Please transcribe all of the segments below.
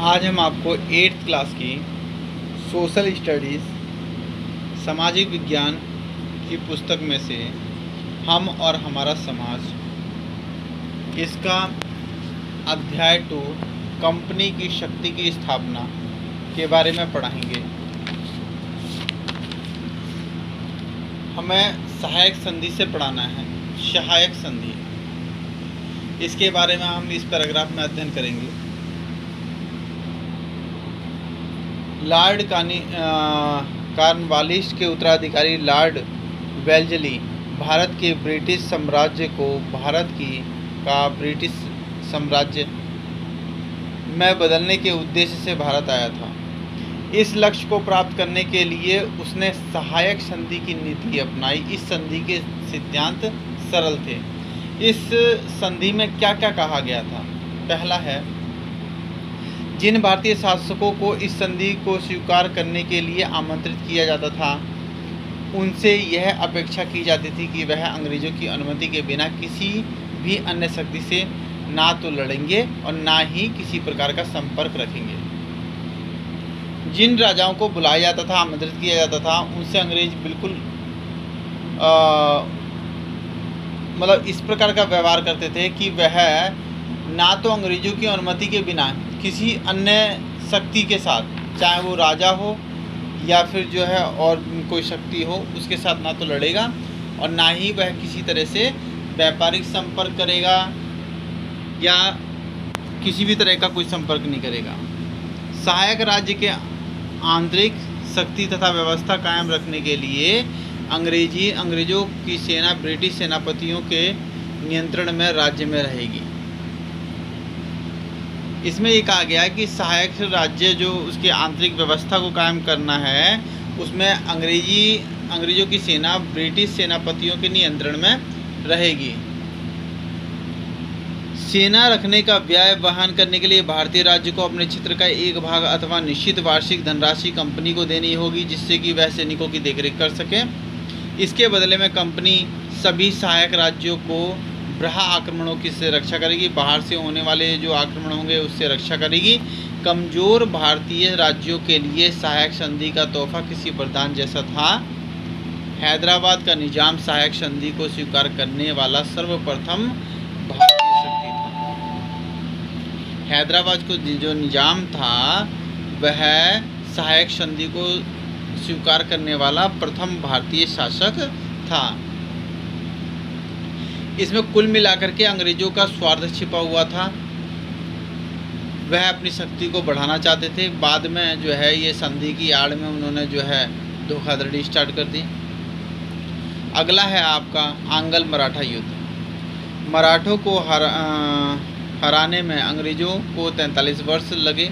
आज हम आपको 8th क्लास की सोशल स्टडीज़ सामाजिक विज्ञान की पुस्तक में से हम और हमारा समाज इसका अध्याय 2 कंपनी की शक्ति की स्थापना के बारे में पढ़ाएंगे। हमें सहायक संधि से पढ़ाना है। सहायक संधि, इसके बारे में हम इस पैराग्राफ में अध्ययन करेंगे। लॉर्ड कॉर्नवालिस के उत्तराधिकारी लॉर्ड वेल्लेस्ली भारत के ब्रिटिश साम्राज्य को ब्रिटिश साम्राज्य में बदलने के उद्देश्य से भारत आया था। इस लक्ष्य को प्राप्त करने के लिए उसने सहायक संधि की नीति अपनाई। इस संधि के सिद्धांत सरल थे। इस संधि में क्या क्या कहा गया था? पहला है, जिन भारतीय शासकों को इस संधि को स्वीकार करने के लिए आमंत्रित किया जाता था, उनसे यह अपेक्षा की जाती थी कि वह अंग्रेजों की अनुमति के बिना किसी भी अन्य शक्ति से ना तो लड़ेंगे और ना ही किसी प्रकार का संपर्क रखेंगे। जिन राजाओं को बुलाया जाता था, आमंत्रित किया जाता था, उनसे अंग्रेज बिल्कुल इस प्रकार का व्यवहार करते थे कि वह ना तो अंग्रेजों की अनुमति के बिना किसी अन्य शक्ति के साथ, चाहे वो राजा हो या फिर जो है और कोई शक्ति हो, उसके साथ ना तो लड़ेगा और ना ही वह किसी तरह से व्यापारिक संपर्क करेगा या किसी भी तरह का कोई संपर्क नहीं करेगा। सहायक राज्य के आंतरिक शक्ति तथा व्यवस्था कायम रखने के लिए अंग्रेजों की सेना ब्रिटिश सेनापतियों के नियंत्रण में राज्य में रहेगी। इसमें ये कहा गया है कि सहायक राज्य जो उसके आंतरिक व्यवस्था को कायम करना है, उसमें अंग्रेजों की सेना ब्रिटिश सेनापतियों के नियंत्रण में रहेगी। सेना रखने का व्यय वहन करने के लिए भारतीय राज्य को अपने क्षेत्र का एक भाग अथवा निश्चित वार्षिक धनराशि कंपनी को देनी होगी, जिससे कि वह सैनिकों की देखरेख कर सके। इसके बदले में कंपनी सभी सहायक राज्यों को बाह्य आक्रमणों की से रक्षा करेगी। बाहर से होने वाले जो आक्रमण होंगे उससे रक्षा करेगी। कमज़ोर भारतीय राज्यों के लिए सहायक संधि का तोहफा किसी वरदान जैसा था। हैदराबाद का निजाम सहायक संधि को स्वीकार करने वाला सर्वप्रथम भारतीय शक्ति था। हैदराबाद को जो निजाम था वह सहायक संधि को स्वीकार करने वाला प्रथम भारतीय शासक था। इसमें कुल मिलाकर के अंग्रेजों का स्वार्थ छिपा हुआ था। वह अपनी शक्ति को बढ़ाना चाहते थे। बाद में जो है ये संधि की आड़ में उन्होंने जो है धोखाधड़ी स्टार्ट कर दी। अगला है आपका आंग्ल मराठा युद्ध। मराठों को हराने में अंग्रेजों को 43 वर्ष लगे।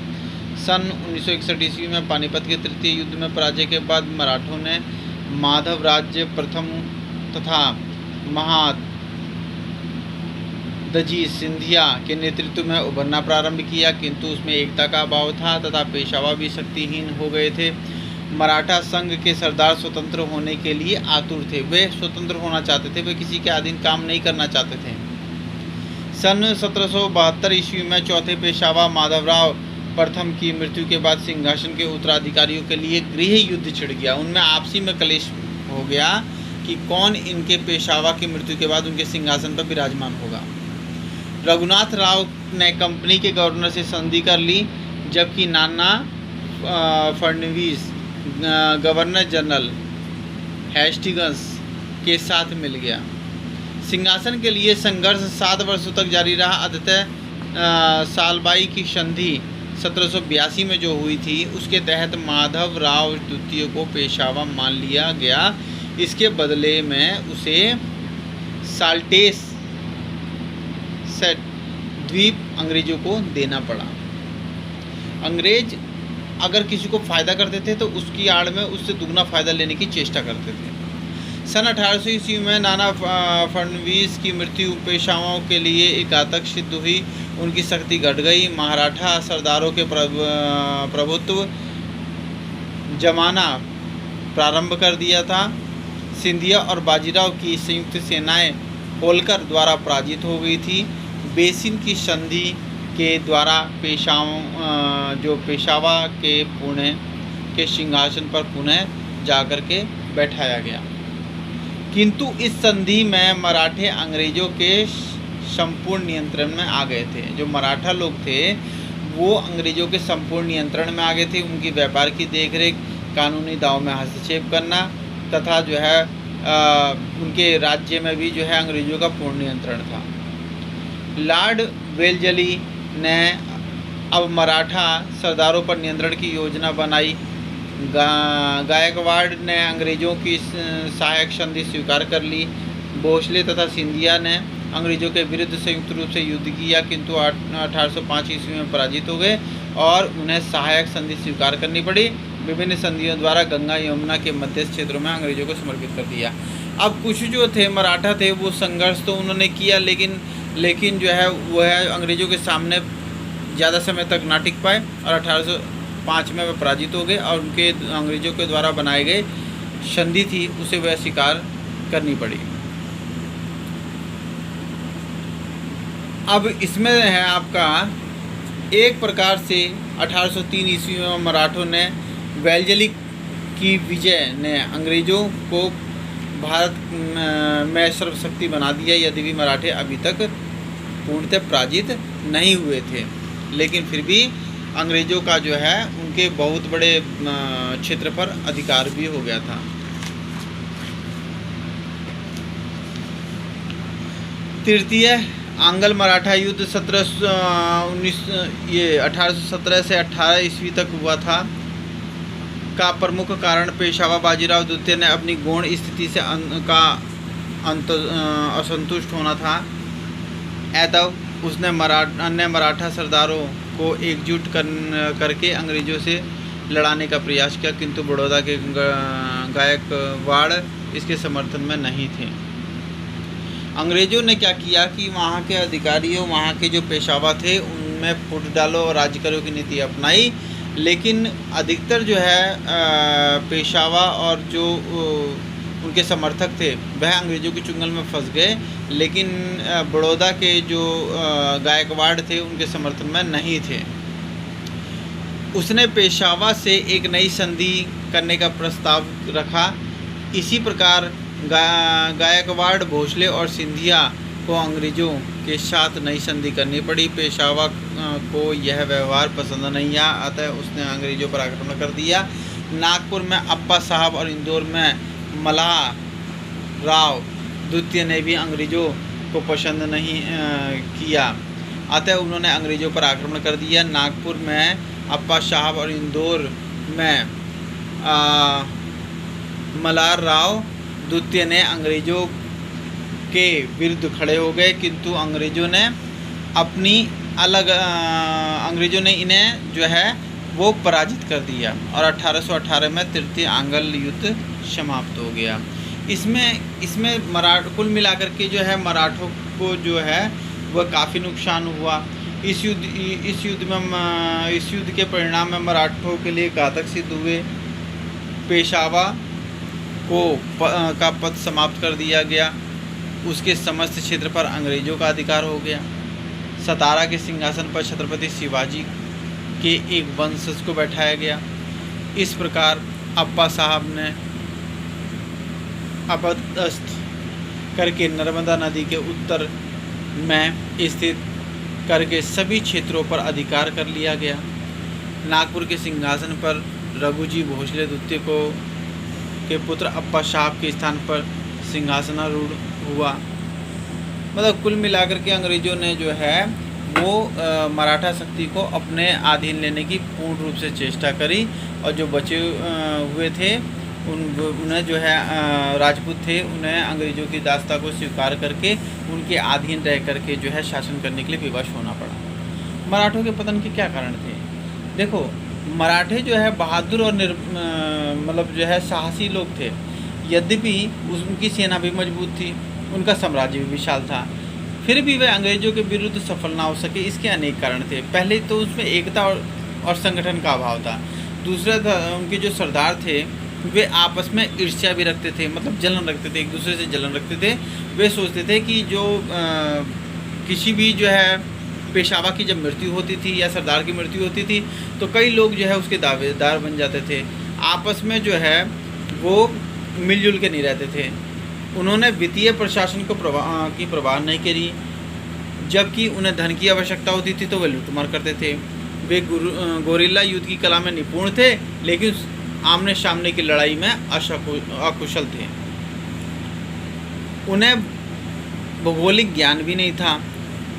सन 1961 ईस्वी में पानीपत के तृतीय युद्ध में पराजय के बाद मराठों ने माधव राज्य प्रथम तथा महादजी सिंधिया के नेतृत्व में उभरना प्रारंभ किया, किंतु उसमें एकता का अभाव था तथा पेशवा भी शक्तिहीन हो गए थे। मराठा संघ के सरदार स्वतंत्र होने के लिए आतुर थे। वे स्वतंत्र होना चाहते थे, वे किसी के अधीन काम नहीं करना चाहते थे। सन 1772 ईस्वी में चौथे पेशवा माधवराव प्रथम की मृत्यु के बाद सिंहासन के उत्तराधिकारियों के लिए गृह युद्ध छिड़ गया। उनमें आपसी में कलेश हो गया कि कौन इनके पेशवा की मृत्यु के बाद उनके सिंहासन पर विराजमान होगा। रघुनाथ राव ने कंपनी के गवर्नर से संधि कर ली, जबकि Nana Phadnavis governor general Hastings के साथ मिल गया। सिंहासन के लिए संघर्ष 7 वर्षों तक जारी रहा। अंततः सालबाई की संधि 1782 में जो हुई थी, उसके तहत माधव राव द्वितीय को पेशवा मान लिया गया। इसके बदले में उसे साल्टेस द्वीप अंग्रेजों को देना पड़ा। अंग्रेज अगर किसी को फ़ायदा करते थे तो उसकी आड़ में उससे दुगना फ़ायदा लेने की चेष्टा करते थे। सन 1800 ईस्वी में नाना फडणवीस की मृत्यु पेशवाओं के लिए एक घातक सिद्ध हुई। उनकी शक्ति घट गई। मराठा सरदारों के प्रभुत्व जमाना प्रारंभ कर दिया था। सिंधिया और बाजीराव की संयुक्त सेनाएं होलकर द्वारा पराजित हो गई थी। बेसिन की संधि के द्वारा पेशावा के पुणे के सिंहासन पर पुनः जाकर के बैठाया गया। किंतु इस संधि में मराठे अंग्रेज़ों के संपूर्ण नियंत्रण में आ गए थे। जो मराठा लोग थे वो अंग्रेज़ों के संपूर्ण नियंत्रण में आ गए थे। उनकी व्यापार की देखरेख, कानूनी दाव में हस्तक्षेप करना तथा जो है उनके राज्य में भी जो है अंग्रेज़ों का पूर्ण नियंत्रण था। लॉर्ड वेलजली ने अब मराठा सरदारों पर नियंत्रण की योजना बनाई। गायकवाड़ ने अंग्रेज़ों की सहायक संधि स्वीकार कर ली। भोसले तथा सिंधिया ने अंग्रेज़ों के विरुद्ध संयुक्त रूप से युद्ध किया, किंतु 1805 ईस्वी में पराजित हो गए और उन्हें सहायक संधि स्वीकार करनी पड़ी। विभिन्न संधियों द्वारा गंगा यमुना के मध्यस्थ क्षेत्रों में अंग्रेज़ों को समर्पित कर दिया। अब कुछ जो थे मराठा थे वो संघर्ष तो उन्होंने किया, लेकिन जो है वह अंग्रेज़ों के सामने ज़्यादा समय तक ना टिक पाए और 1805 में वह पराजित हो गए और उनके अंग्रेज़ों के द्वारा बनाए गए संधि थी उसे वह स्वीकार करनी पड़ी। अब इसमें है आपका एक प्रकार से 1803 ईस्वी में मराठों ने वेलजली की विजय ने अंग्रेज़ों को भारत में सर्वशक्ति बना दिया। यदि भी मराठे अभी तक पूर्णतः पराजित नहीं हुए थे, लेकिन फिर भी अंग्रेज़ों का जो है उनके बहुत बड़े क्षेत्र पर अधिकार भी हो गया था। तृतीय आंग्ल मराठा युद्ध 1817 से 18 ईस्वी तक हुआ था। का प्रमुख कारण पेशवा बाजीराव द्वितीय ने अपनी गौण स्थिति से असंतुष्ट होना था। अतः उसने अन्य मराठा सरदारों को एकजुट करके अंग्रेज़ों से लड़ाने का प्रयास किया, किंतु बड़ौदा के गायकवाड़ इसके समर्थन में नहीं थे। अंग्रेज़ों ने क्या किया कि वहाँ के अधिकारियों, वहाँ के जो पेशवा थे उनमें फूट डालो और राज्य करो की नीति अपनाई, लेकिन अधिकतर जो है पेशवा और जो उनके समर्थक थे वह अंग्रेज़ों के चुंगल में फंस गए, लेकिन बड़ौदा के जो गायकवाड़ थे उनके समर्थन में नहीं थे। उसने पेशवा से एक नई संधि करने का प्रस्ताव रखा। इसी प्रकार गायकवाड़, भोसले और सिंधिया को अंग्रेज़ों के साथ नई संधि करनी पड़ी। पेशवा को यह व्यवहार पसंद नहीं आया, अतः उसने अंग्रेज़ों पर आक्रमण कर दिया। नागपुर में अप्पा साहब और इंदौर में मल्हार राव द्वितीय ने भी अंग्रेज़ों को पसंद नहीं किया, अतः उन्होंने अंग्रेज़ों पर आक्रमण कर दिया। नागपुर में अप्पा साहब और इंदौर में मल्हार राव द्वितीय ने अंग्रेज़ों के विरुद्ध खड़े हो गए, किंतु अंग्रेज़ों ने इन्हें जो है वो पराजित कर दिया और 1818 में तृतीय आंग्ल युद्ध समाप्त हो गया। इसमें कुल मिलाकर के जो है मराठों को जो है वह काफ़ी नुकसान हुआ। इस युद्ध के परिणाम में मराठों के लिए घातक सिद्ध हुए। पेशवा का पद समाप्त कर दिया गया। उसके समस्त क्षेत्र पर अंग्रेज़ों का अधिकार हो गया। सतारा के सिंहासन पर छत्रपति शिवाजी के एक वंशज को बैठाया गया। इस प्रकार अप्पा साहब ने अपदस्थ करके नर्मदा नदी के उत्तर में स्थित करके सभी क्षेत्रों पर अधिकार कर लिया गया। नागपुर के सिंहासन पर रघुजी भोसले द्वितीय के पुत्र अप्पा साहब के स्थान पर सिंहासनारूढ़ हुआ। मतलब कुल मिलाकर के अंग्रेज़ों ने जो है वो मराठा शक्ति को अपने अधीन लेने की पूर्ण रूप से चेष्टा करी और जो बचे हुए थे उन्हें जो है राजपूत थे उन्हें अंग्रेज़ों की दास्ता को स्वीकार करके उनके अधीन रह करके जो है शासन करने के लिए विवश होना पड़ा। मराठों के पतन के क्या कारण थे? देखो, मराठे जो है बहादुर और मतलब जो है साहसी लोग थे। यद्यपि उनकी सेना भी मजबूत थी, उनका साम्राज्य भी विशाल था, फिर भी वे अंग्रेज़ों के विरुद्ध सफल ना हो सके। इसके अनेक कारण थे। पहले तो उसमें एकता और संगठन का अभाव था। दूसरा था उनके जो सरदार थे वे आपस में ईर्ष्या भी रखते थे, मतलब जलन रखते थे, एक दूसरे से जलन रखते थे। वे सोचते थे कि जो किसी भी जो है पेशवा की जब मृत्यु होती थी या सरदार की मृत्यु होती थी तो कई लोग जो है उसके दावेदार बन जाते थे। आपस में जो है वो मिलजुल के नहीं रहते थे। उन्होंने वित्तीय प्रशासन को परवाह नहीं करी, जबकि उन्हें धन की आवश्यकता होती थी तो वे लूटमार करते थे। वे गोरिल्ला युद्ध की कला में निपुण थे, लेकिन आमने सामने की लड़ाई में अकुशल थे। उन्हें भौगोलिक ज्ञान भी नहीं था,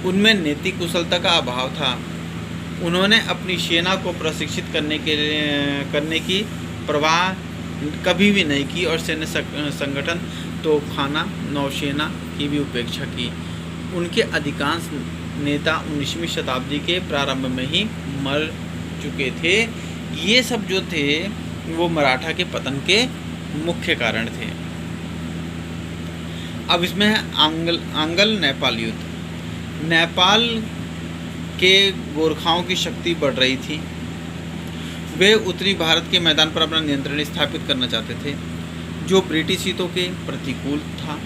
उनमें नैतिक कुशलता का अभाव था। उन्होंने अपनी सेना को प्रशिक्षित करने की परवाह कभी भी नहीं की और सैन्य संगठन, तोपखाना, नौसेना की भी उपेक्षा की। उनके अधिकांश नेता 19वीं शताब्दी के प्रारंभ में ही मर चुके थे। ये सब जो थे वो मराठा के पतन के मुख्य कारण थे। अब इसमें है आंग्ल नेपाल युद्ध। नेपाल के गोरखाओं की शक्ति बढ़ रही थी। वे उत्तरी भारत के मैदान पर अपना नियंत्रण स्थापित करना चाहते थे, जो ब्रिटिश हितों के प्रतिकूल था।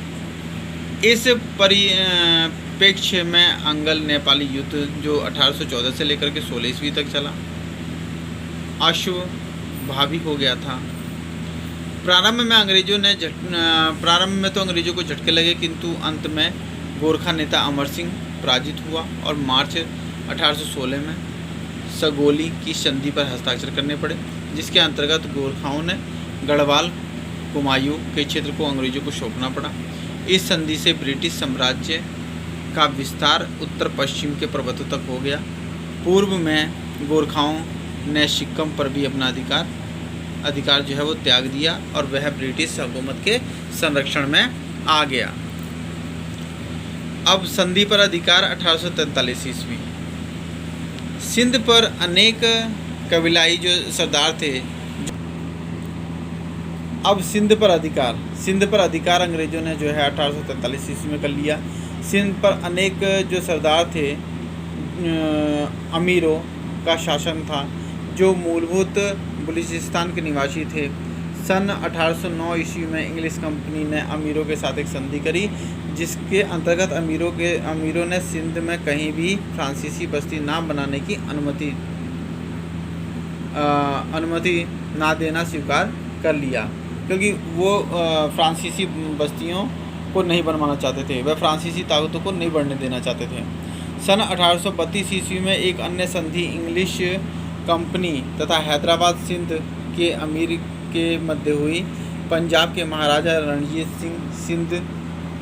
इस परिप्रेक्ष्य में आंग्ल नेपाली युद्ध जो 1814 से लेकर के 16 ईस्वी तक चला, अश्वभावी हो गया था। प्रारंभ में तो अंग्रेजों को झटके लगे, किंतु अंत में गोरखा नेता अमर सिंह पराजित हुआ और मार्च 1816 में सगोली की संधि पर हस्ताक्षर करने पड़े, जिसके अंतर्गत गोरखाओं ने गढ़वाल कुमायूं के क्षेत्र को अंग्रेजों को सौंपना पड़ा। इस संधि से ब्रिटिश साम्राज्य का विस्तार उत्तर पश्चिम के पर्वतों तक हो गया। पूर्व में गोरखाओं ने सिक्किम पर भी अपना अधिकार जो है वो त्याग दिया और वह ब्रिटिश हुकूमत के संरक्षण में आ गया। अब संधि पर अधिकार 1843 ईस्वी। सिंध पर अनेक कबीलाई जो सरदार थे। अब सिंध पर अधिकार अंग्रेजों ने जो है 1843 ईस्वी में कर लिया। सिंध पर अनेक जो सरदार थे, अमीरों का शासन था, जो मूलभूत बलूचिस्तान के निवासी थे। सन 1809 ईस्वी में इंग्लिश कंपनी ने अमीरों के साथ एक संधि करी, जिसके अंतर्गत अमीरों ने सिंध में कहीं भी फ्रांसीसी बस्ती ना बनाने की अनुमति ना देना स्वीकार कर लिया, क्योंकि वो फ्रांसीसी बस्तियों को नहीं बनवाना चाहते थे। वह फ्रांसीसी ताकतों को नहीं बढ़ने देना चाहते थे। सन 1832 ईस्वी में एक अन्य संधि इंग्लिश कंपनी तथा हैदराबाद सिंध के अमीर के मध्य हुई। पंजाब के महाराजा रणजीत सिंह सिंध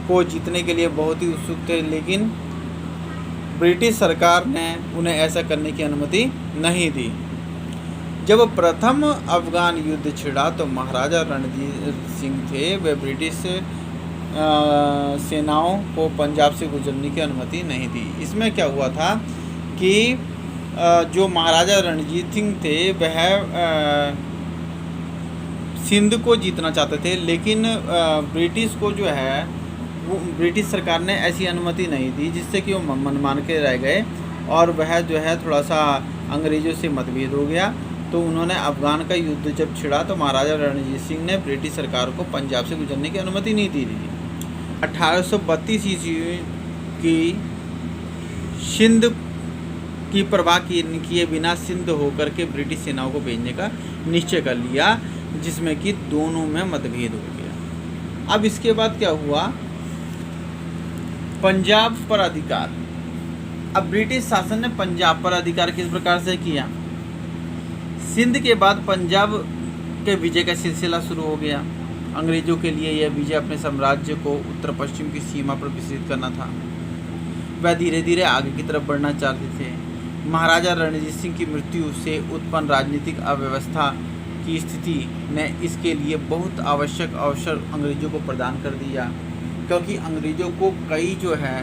को जीतने के लिए बहुत ही उत्सुक थे, लेकिन ब्रिटिश सरकार ने उन्हें ऐसा करने की अनुमति नहीं दी। जब प्रथम अफगान युद्ध छिड़ा तो महाराजा रणजीत सिंह थे, वे ब्रिटिश सेनाओं को पंजाब से गुजरने की अनुमति नहीं दी। इसमें क्या हुआ था कि जो महाराजा रणजीत सिंह थे वह सिंध को जीतना चाहते थे, लेकिन ब्रिटिश को जो है वो ब्रिटिश सरकार ने ऐसी अनुमति नहीं दी, जिससे कि वो मनमान के रह गए और वह जो है थोड़ा सा अंग्रेज़ों से मतभेद हो गया। तो उन्होंने अफ़गान का युद्ध जब छिड़ा तो महाराजा रणजीत सिंह ने ब्रिटिश सरकार को पंजाब से गुजरने की अनुमति नहीं दी थी। 1832 ईस्वी की सिंध की परवाह किए बिना सिंध होकर के ब्रिटिश सेनाओं को भेजने का निश्चय कर लिया, जिसमें कि दोनों में मतभेद हो गया। अब इसके बाद क्या हुआ, पंजाब पर अधिकार। अब ब्रिटिश शासन ने पंजाब पर अधिकार किस प्रकार से किया। सिंध के बाद पंजाब के विजय का सिलसिला शुरू हो गया। अंग्रेजों के लिए यह विजय अपने साम्राज्य को उत्तर पश्चिम की सीमा पर विस्तृत करना था। वह धीरे धीरे आगे की तरफ बढ़ना चाहते थे। महाराजा रणजीत सिंह की मृत्यु से उत्पन्न राजनीतिक अव्यवस्था की स्थिति ने इसके लिए बहुत आवश्यक अवसर अंग्रेजों को प्रदान कर दिया, क्योंकि अंग्रेजों को कई जो है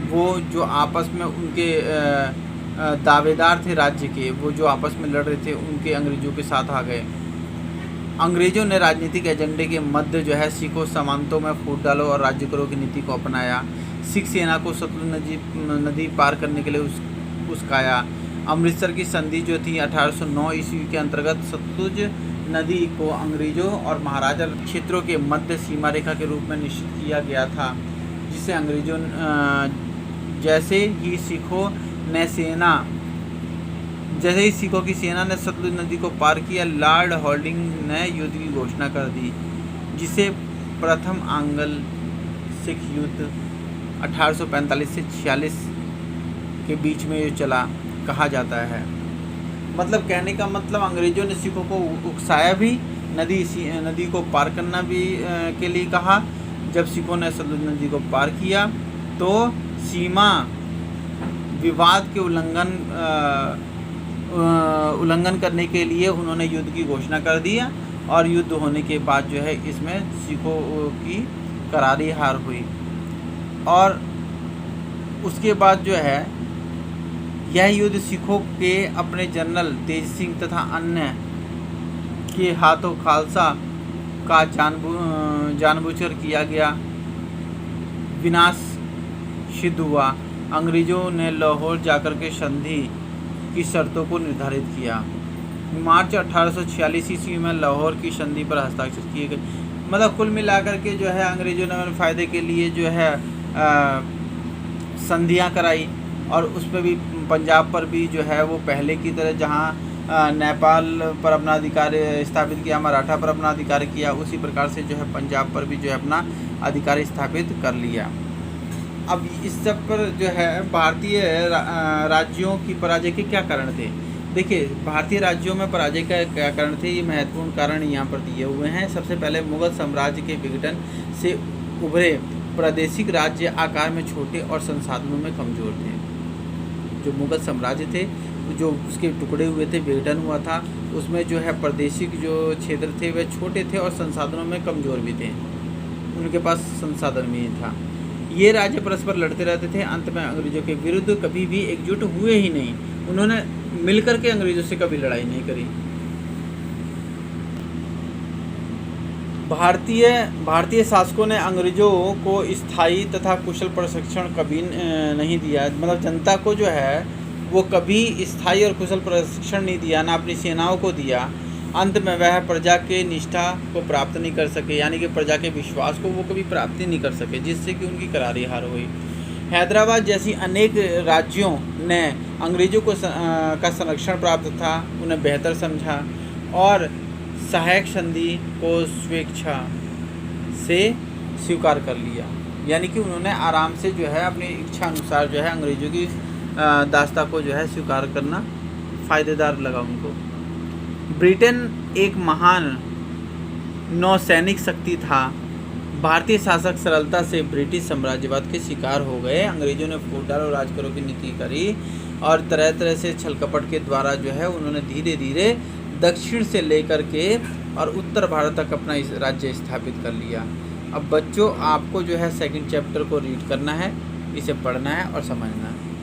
वो जो आपस में उनके दावेदार थे राज्य के, वो जो आपस में लड़ रहे थे, उनके अंग्रेजों के साथ आ गए। अंग्रेजों ने राजनीतिक एजेंडे के मध्य जो है सिखों सामंतों में फूट डालो और राज्य करो की नीति को अपनाया। सिख सेना को सतलुज नदी पार करने के लिए उस्काया। अमृतसर की संधि जो थी 1809 ईस्वी के अंतर्गत सतलुज नदी को अंग्रेजों और महाराजा क्षेत्रों के मध्य सीमा रेखा के रूप में निश्चित किया गया था, जिसे अंग्रेजों जैसे ही सिखों ने सेना जैसे ही सिखों की सेना ने सतलुज नदी को पार किया, लॉर्ड हॉर्डिंग ने युद्ध की घोषणा कर दी, जिसे प्रथम आंग्ल सिख युद्ध 1845 से 46 के बीच में जो चला कहा जाता है। मतलब कहने का मतलब अंग्रेज़ों ने सिखों को उकसाया भी, नदी को पार करना भी के लिए कहा। जब सिखों ने सतलुज नदी को पार किया तो सीमा विवाद के उल्लंघन करने के लिए उन्होंने युद्ध की घोषणा कर दिया, और युद्ध होने के बाद जो है इसमें सिखों की करारी हार हुई। और उसके बाद जो है यह युद्ध सिखों के अपने जनरल तेज सिंह तथा अन्य के हाथों खालसा का जानबूझकर किया गया विनाश सिद्ध हुआ। अंग्रेज़ों ने लाहौर जाकर के संधि की शर्तों को निर्धारित किया। मार्च 1846 ईस्वी में लाहौर की संधि पर हस्ताक्षर किए गए। मतलब कुल मिलाकर के जो है अंग्रेज़ों ने अपने फ़ायदे के लिए जो है संधियां कराई, और उस पर भी पंजाब पर भी जो है वो पहले की तरह जहां नेपाल पर अपना अधिकार स्थापित किया, मराठा पर अपना अधिकार किया, उसी प्रकार से जो है पंजाब पर भी जो है अपना अधिकार स्थापित कर लिया। अब इस सब पर जो है भारतीय राज्यों की पराजय के क्या कारण थे? देखिए, भारतीय राज्यों में पराजय का क्या कारण थे, ये महत्वपूर्ण कारण यहाँ पर दिए हुए हैं। सबसे पहले मुगल साम्राज्य के विघटन से उभरे प्रादेशिक राज्य आकार में छोटे और संसाधनों में कमज़ोर थे। जो मुगल साम्राज्य थे, जो उसके टुकड़े हुए थे, विघटन हुआ था, उसमें जो है प्रादेशिक जो क्षेत्र थे वे छोटे थे और संसाधनों में कमज़ोर भी थे, उनके पास संसाधन भी नहीं था। ये राज्य परस्पर लड़ते रहते थे। अंत में अंग्रेज़ों के विरुद्ध कभी भी एकजुट हुए ही नहीं। उन्होंने मिलकर के अंग्रेज़ों से कभी लड़ाई नहीं करी। भारतीय शासकों ने अंग्रेज़ों को स्थायी तथा कुशल प्रशिक्षण कभी नहीं दिया। मतलब जनता को जो है वो कभी स्थायी और कुशल प्रशिक्षण नहीं दिया, ना अपनी सेनाओं को दिया। अंत में वह प्रजा के निष्ठा को प्राप्त नहीं कर सके, यानी कि प्रजा के विश्वास को वो कभी प्राप्त नहीं कर सके, जिससे कि उनकी करारी हार हुई। हैदराबाद जैसी अनेक राज्यों ने अंग्रेज़ों को का संरक्षण प्राप्त था, उन्हें बेहतर समझा और सहायक संधि को स्वेच्छा से स्वीकार कर लिया। यानी कि उन्होंने आराम से जो है अपनी इच्छा अनुसार जो है अंग्रेज़ों की दास्ता को जो है स्वीकार करना फ़ायदेदार लगा उनको। ब्रिटेन एक महान नौसैनिक शक्ति था। भारतीय शासक सरलता से ब्रिटिश साम्राज्यवाद के शिकार हो गए। अंग्रेज़ों ने फूट डालो राज करो की नीति करी और तरह तरह से छल कपट के द्वारा जो है उन्होंने धीरे धीरे दक्षिण से लेकर के और उत्तर भारत तक अपना इस राज्य स्थापित कर लिया। अब बच्चों, आपको जो है सेकंड चैप्टर को रीड करना है, इसे पढ़ना है और समझना है।